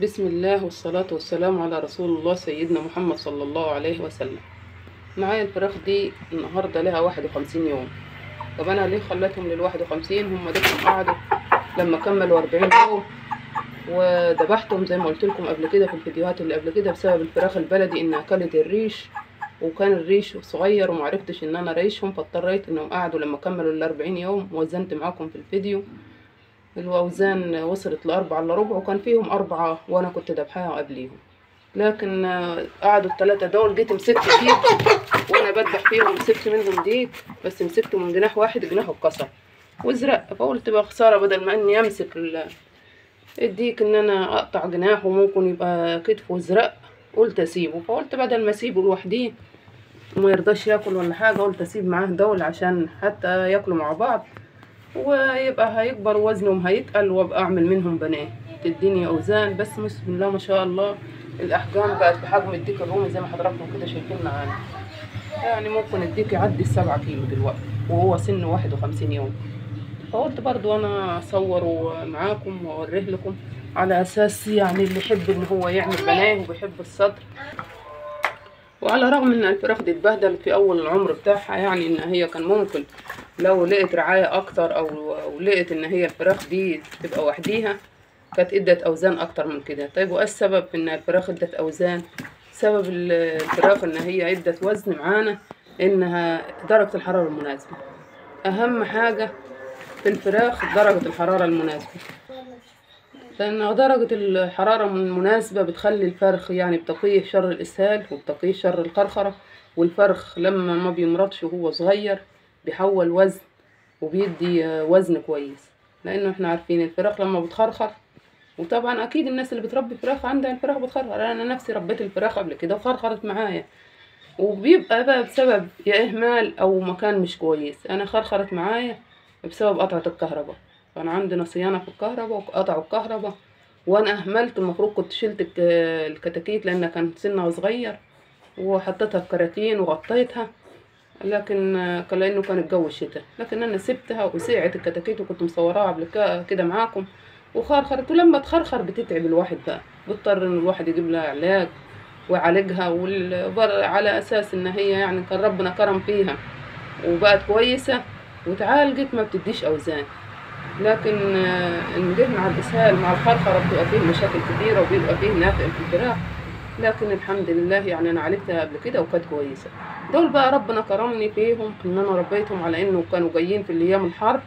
بسم الله والصلاة والسلام على رسول الله سيدنا محمد صلى الله عليه وسلم. معايا الفراخ دي النهاردة لها 51 يوم. طب أنا ليه خليتهم لل51؟ هم دول قعدوا لما كملوا 40 يوم وذبحتهم زي ما قلت لكم قبل كده في الفيديوهات اللي قبل كده بسبب الفراخ البلدي إنها أكلت الريش، وكان الريش صغير ومعرفتش إن أنا ريشهم، فاضطريت إنهم قعدوا لما كملوا ال40 يوم. وزنت معاكم في الفيديو الأوزان وصلت ل4 إلا ربع، وكان فيهم 4 وأنا كنت دبحاها قبليهم. لكن قعدوا ال3 دول. جيت مسكت ديك وأنا بدبح فيهم، مسكت منهم ديك بس مسكته من جناح واحد، جناحه اتكسر وازرق، فقلت بقى خسارة بدل ما إني أمسك الديك إن أنا أقطع جناحه وممكن يبقى كتفه ازرق، قلت أسيبه. فقلت بدل ما أسيبه لوحديه وما يرضاش ياكل ولا حاجة، قلت أسيب معاه دول عشان حتى ياكلوا مع بعض ويبقى هيكبر وزنهم هيتقل، وابقى اعمل منهم بنات تديني اوزان. بس بسم الله ما شاء الله الاحجام بقت بحجم الديك الرومي زي ما حضراتكم كده شايفين معانا. يعني ممكن الديك يعدي ال7 كيلو دلوقتي وهو سنه 51 يوم. فقلت برضو انا اصور معاكم واوريه لكم على اساس يعني اللي يحب ان هو يعمل بنات وبيحب الصدر. وعلى الرغم ان الفراخ دي اتبهدلت في اول العمر بتاعها، يعني ان هي كان ممكن لو لقيت رعاية اكتر او لقيت ان هي الفراخ دي تبقى وحديها كانت ادت اوزان اكتر من كده. طيب وايه السبب في ان الفراخ ادت اوزان؟ سبب الفراخ ان هي ادت وزن معانا انها درجة الحرارة المناسبة. اهم حاجة في الفراخ درجة الحرارة المناسبة، لأن درجة الحرارة المناسبة بتخلي الفرخ يعني بتقيه شر الإسهال وبتقيه شر القرقرة. والفرخ لما ما بيمرضش وهو صغير بيحول وزن وبيدي وزن كويس، لأنه احنا عارفين الفراخ لما بتخرخر، وطبعا أكيد الناس اللي بتربي فراخ عندها الفراخ بتخرخر. أنا نفسي ربيت الفراخ قبل كده وخرخرت معايا، وبيبقى بقى بسبب يا إهمال أو مكان مش كويس. أنا خرخرت معايا بسبب قطعة الكهرباء، كان عندنا صيانة في الكهرباء وقطعوا الكهرباء وانا اهملت. المفروض كنت شلت الكتاكيت لان كان سنها صغير وحطيتها في كراتين وغطيتها، لكن كان لانه كان الجو الشتاء. لكن انا سبتها وسقعت الكتاكيت وكنت مصوراها قبل كده معاكم وخرخرت. ولما تخرخر بتتعب الواحد، بقى بيضطر ان الواحد يجيب لها علاج ويعالجها على اساس ان هي يعني كان ربنا كرم فيها وبقت كويسة وتعالجت ما بتديش اوزان. لكن نجح مع الإسهال مع الخرخرة بتبقى فيه مشاكل كتيرة وبيبقى فيه نافع في الفراخ. لكن الحمد لله يعني أنا عالجتها قبل كده وكانت كويسة. دول بقى ربنا كرمني فيهم إن أنا ربيتهم على إنه كانوا جايين في الأيام الحر،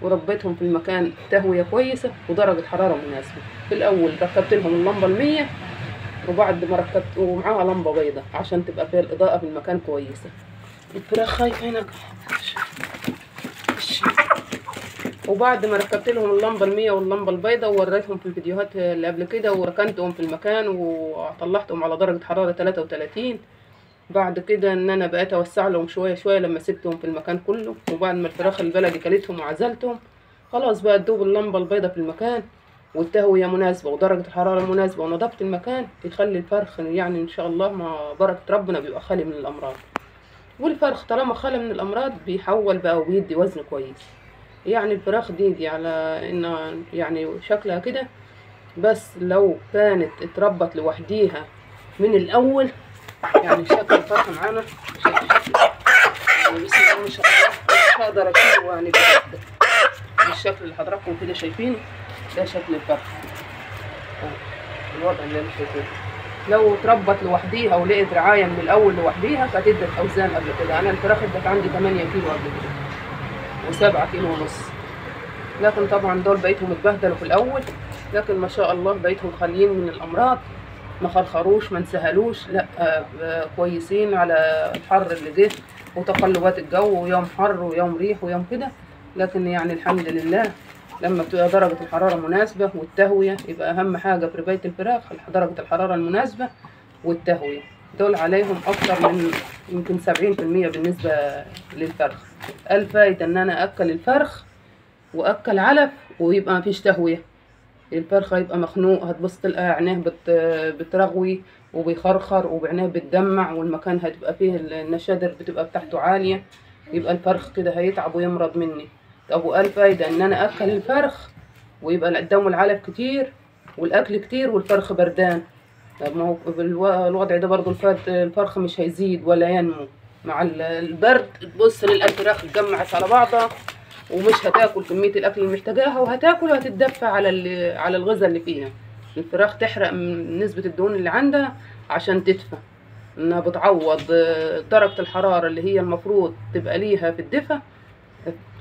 وربيتهم في المكان تهوية كويسة ودرجة حرارة مناسبة. في الأول ركبت لهم اللمبة ال100، وبعد ما ركبت ومعاها لمبة بيضة عشان تبقى فيها الإضاءة في المكان كويسة. الفراخ خايفة هنا. وبعد ما ركبت لهم اللمبه ال100 واللمبه البيضاء ووريتهم في الفيديوهات اللي قبل كده وركنتهم في المكان وطلعتهم على درجه حراره 33، بعد كده ان انا بقيت اوسع لهم شويه شويه لما سبتهم في المكان كله. وبعد ما الفراخ البلدي كلتهم وعزلتهم خلاص بقى تدوب اللمبه البيضاء في المكان والتهويه مناسبه ودرجه الحراره مناسبه ونظافه المكان تخلي الفرخ يعني ان شاء الله مع بركه ربنا بيبقى خالي من الامراض. والفرخ طالما خالي من الامراض بيحول بقى وبيدي وزن كويس. يعني الفراخ دي على ان يعني شكلها كده، بس لو كانت اتربت لوحديها من الاول يعني شكل الفرخ معانا يعني بسم الله ما شاء الله مش هقدر اشيله يعني بالشكل اللي حضراتكم كده شايفينه. ده شكل الفرخ الوضع اللي انا شايفينه. لو اتربت لوحديها ولقيت رعايه من الاول لوحديها كانت ادت اوزان قبل كده. انا الفراخ ادت عندي 8 كيلو قبل كده و7 كيلو ونص. لكن طبعا دول بقيتهم اتبهدلوا في الاول، لكن ما شاء الله بقيتهم خاليين من الامراض، ما خرخروش ما انسهلوش، لا كويسين على الحر اللي جه وتقلبات الجو ويوم حر ويوم ريح ويوم كده. لكن يعني الحمد لله لما بتبقى درجة الحرارة مناسبة والتهوية، يبقى أهم حاجة في رباية الفراخ درجة الحرارة المناسبة والتهوية. دول عليهم أكتر من يمكن 70% بالنسبة للفرخ. الفايدة إن أنا أكل الفرخ واكل علف ويبقى مفيش تهويه. الفرخ هيبقى مخنوق، هتبص تلقى عينيه بترغوي وبيخرخر وبعينيه بتدمع، والمكان هتبقى فيه النشادر بتبقى بتاعته عاليه، يبقى الفرخ كده هيتعب ويمرض مني. طب وقال فايده ان انا اكل الفرخ ويبقى قدامه العلف كتير والاكل كتير والفرخ بردان. طب ما هو الوضع ده برضو الفرخ مش هيزيد ولا ينمو مع البرد. تبص للفراخ اتجمعت على بعضها ومش هتاكل كمية الاكل اللي محتاجاها، وهتاكل وهتتدفى على الغذاء اللي فيها. الفراخ تحرق من نسبة الدهون اللي عندها عشان تدفى، انها بتعوض درجة الحرارة اللي هي المفروض تبقى ليها في الدفى،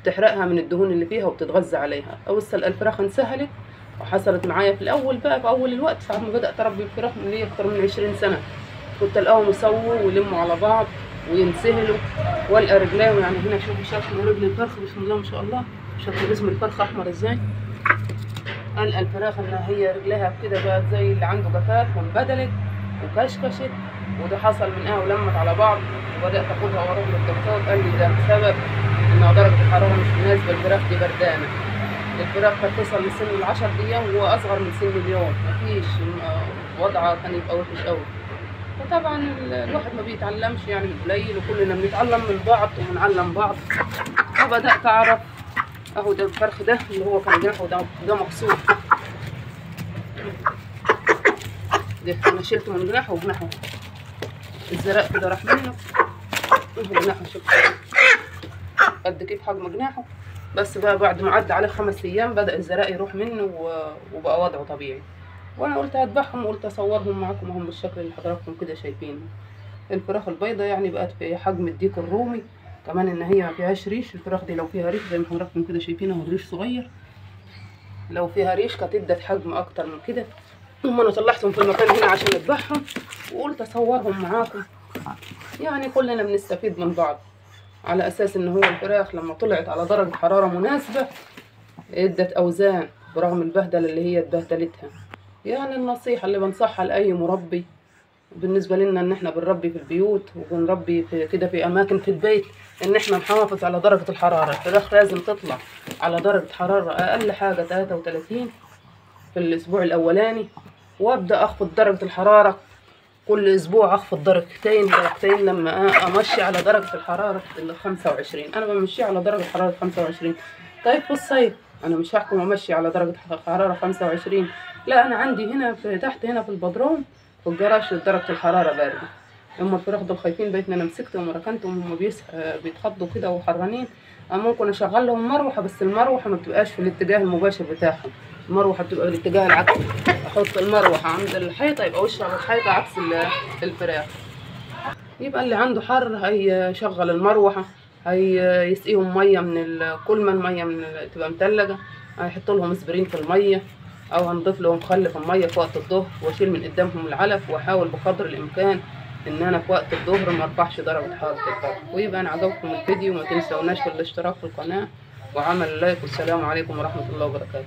بتحرقها من الدهون اللي فيها وبتتغذى عليها. اوصل الفراخ انسهلت، وحصلت معايا في الاول بقى في اول الوقت ساعة ما بدأت اربي الفراخ من ليه اكتر من 20 سنة. كنت الاقيهم يسووا ويلموا على بعض وينسهلوا، والقى رجليهم. يعني هنا شوفوا شكل رجل الفرخ بسم الله ما شاء الله، شكل جسم الفرخ احمر ازاي. القى الفراخ انها هي رجليها كده بقت زي اللي عنده جفاف وانبدلت وكشكشت، وده حصل منها ولمت على بعض. وبدات اخدها واروح للدكتور، قال لي ده بسبب ان درجه الحراره مش مناسبه، الفراخ دي بردانه. الفراخ كانت توصل لسن 10 ايام وهو اصغر من سن اليوم، مفيش وضعها كان يبقى وحش قوي. فطبعا الواحد ما بيتعلمش يعني من قليل، وكلنا بنتعلم من بعض وبنعلم بعض. فبدات اعرف اهو ده الفرخ ده اللي هو كان جناحه ده مكسور، ده انا شلته من جناحه وجناحه الزرق كده راح منه. اهو جناحه شوف قد كيف حجم جناحه. بس بقى بعد ما عدى عليه 5 ايام بدا الزرق يروح منه وبقى وضعه طبيعي. وانا قلت هذبحهم وقلت اصورهم معاكم اهم بالشكل اللي حضراتكم كده شايفينه. الفراخ البيضة يعني بقت في حجم الديك الرومي، كمان ان هي ما فيهاش ريش. الفراخ دي لو فيها ريش زي ما حضراتكم كده شايفينها، الريش صغير، لو فيها ريش كانت ادت حجم اكتر من كده. هم انا طلعتهم في المكان هنا عشان اذبحهم وقلت اصورهم معاكم، يعني كلنا بنستفيد من بعض، على اساس ان هو الفراخ لما طلعت على درجة حرارة مناسبة ادت اوزان برغم البهدلة اللي هي اتبهدلتها. يعني النصيحة اللي بنصحها لأي مربي بالنسبة لنا ان احنا بنربي في البيوت وبنربي في كده في اماكن في البيت، ان احنا نحافظ على درجة الحرارة. الفراخ لازم تطلع على درجة حرارة اقل حاجة 33 في الاسبوع الاولاني، وابدأ اخفض درجة الحرارة كل اسبوع، اخفض درجتين لما امشي على درجة الحرارة ال 25. انا بمشي على درجة حرارة 25. طيب في الصيف انا مش هحكم امشي على درجة حرارة 25، لا انا عندي هنا في تحت هنا في البدروم في الجراج درجة الحرارة باردة. هم الفراخ دول خايفين بيتنا، انا مسكتهم وركنتهم هم بيتخضوا كده وحرانين. ممكن اشغل لهم مروحة، بس المروحة ما بتبقاش في الاتجاه المباشر بتاعهم، المروحة بتبقى الاتجاه العكسي. احط المروحة عند الحيطة يبقى وشها على الحيطة عكس الفراخ. يبقى اللي عنده حر هيشغل المروحة، هيسقيهم مية من كل ما المية تبقى متلجة، هيحط لهم اسبرين في المية، او هنضيف لهم خل في الميه في وقت الظهر، واشيل من قدامهم العلف، واحاول بقدر الامكان ان انا في وقت الظهر ما ارفعش درجه حراره الفرخ. ويبقى انا عجبكم الفيديو، ما تنسوناش في الاشتراك في القناه وعمل لايك، والسلام عليكم ورحمه الله وبركاته.